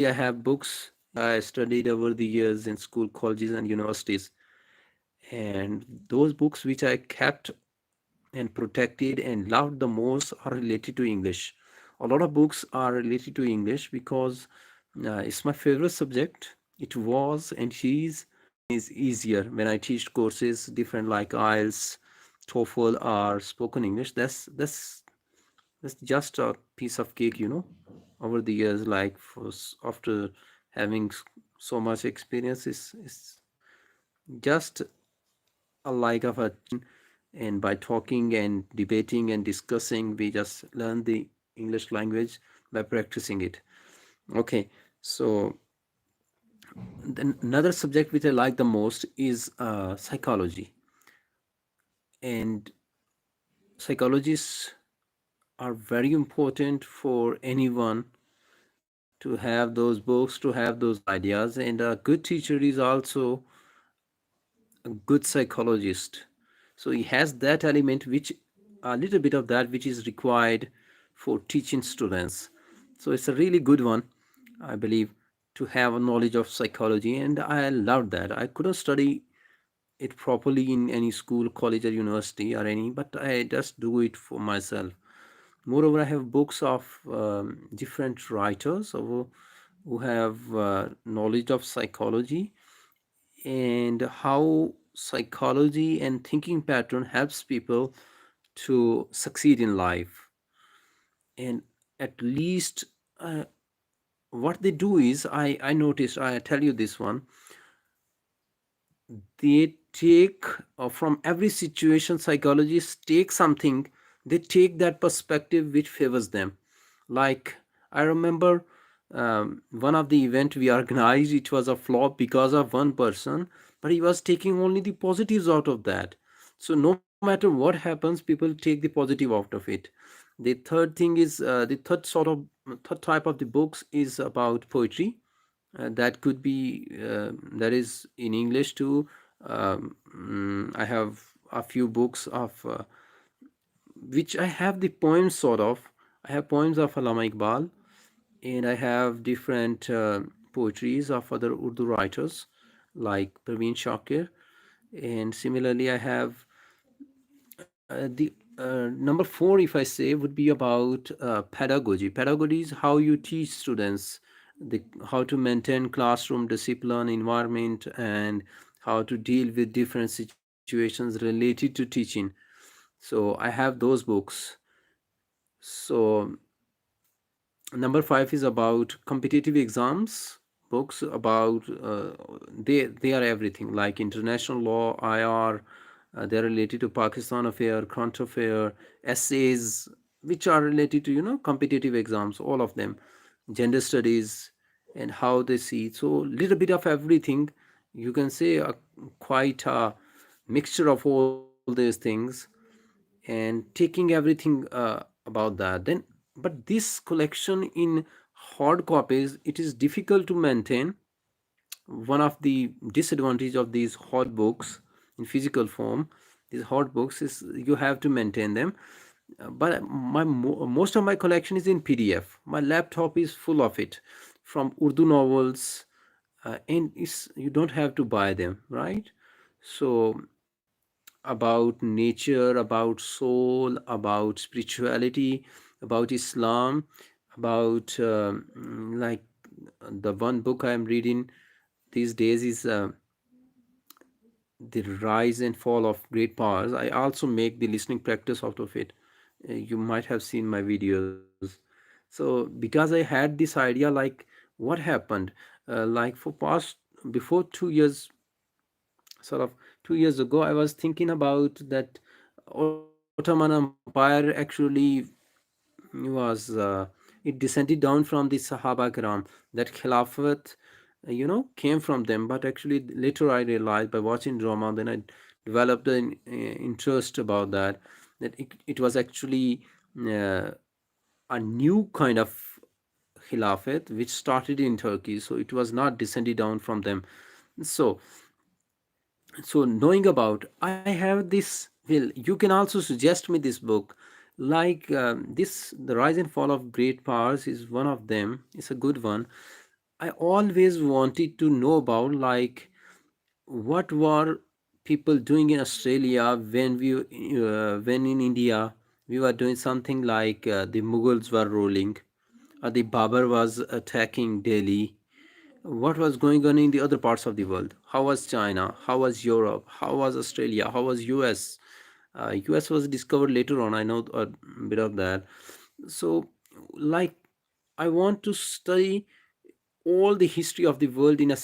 I have books I studied over the years in school, colleges, and universities. And those books which I kept and protected and loved the most are related to English. A lot of books are related to English because it's my favorite subject. It was and is easier when I teach courses different like IELTS, TOEFL, or spoken English. That's just a piece of cake. Over the years, like after having so much experience, is just a like of a and by talking and debating and discussing we just learn the English language by practicing it. Okay, so then another subject which I like the most is psychology. And psychologists are very important for anyone to have those books, to have those ideas. And a good teacher is also a good psychologist. So he has that element, which a little bit of that which is required for teaching students. So it's a really good one, I believe, to have a knowledge of psychology. And I loved that. I couldn't study it properly in any school, college, or university or any, but I just do it for myself. Moreover, I have books of different writers who have knowledge of psychology and how psychology and thinking pattern helps people to succeed in life. And at least uh, what they do is, I noticed, I tell you this one, they take from every situation, psychologists take something, they take that perspective which favors them. Like, I remember one of the event we organized, it was a flop because of one person, but he was taking only the positives out of that. So no matter what happens, people take the positive out of it. The third thing is, the third type of the books is about poetry. That could be that is in English too. I have a few books of which I have the poems sort of. I have poems of Allama Iqbal, and I have different poetries of other Urdu writers like Praveen Shakir. And similarly, I have the number four, if I say, would be about pedagogy. Pedagogy is how you teach students how to maintain classroom discipline, environment, and how to deal with different situations related to teaching. So I have those books. So number five is about competitive exams books about they are everything like international law, IR. They're related to Pakistan affair, current affair, essays which are related to competitive exams, all of them, gender studies, and how they see it. So little bit of everything, you can say quite a mixture of all these things, and taking everything about that. Then but this collection in hard copies, it is difficult to maintain. One of the disadvantage of these hard books in physical form, these hard books, is you have to maintain them. But most of my collection is in PDF. My laptop is full of it, from Urdu novels, and you don't have to buy them, right? So about nature, about soul, about spirituality, about Islam, about like the one book I am reading these days is The Rise and Fall of Great Powers. I also make the listening practice out of it. You might have seen my videos. So because I had this idea, like what happened, like for past before 2 years, sort of 2 years ago, I was thinking about that Ottoman Empire actually was it descended down from the Sahaba Kiram, that Khilafat came from them. But actually later I realized, by watching drama, then I developed an interest about that it was actually uh, a new kind of Khilafat which started in Turkey, so it was not descended down from them. So so knowing about, I have this, well, you can also suggest me this book, like this, The Rise and Fall of Great Powers is one of them. It's a good one. I always wanted to know about, like, what were people doing in Australia when in India we were doing something like the Mughals were ruling, or the Babur was attacking Delhi. What was going on in the other parts of the world? How was China? How was Europe? How was Australia? How was US? US was discovered later on. I know a bit of that. So, like, I want to study all the history of the world in a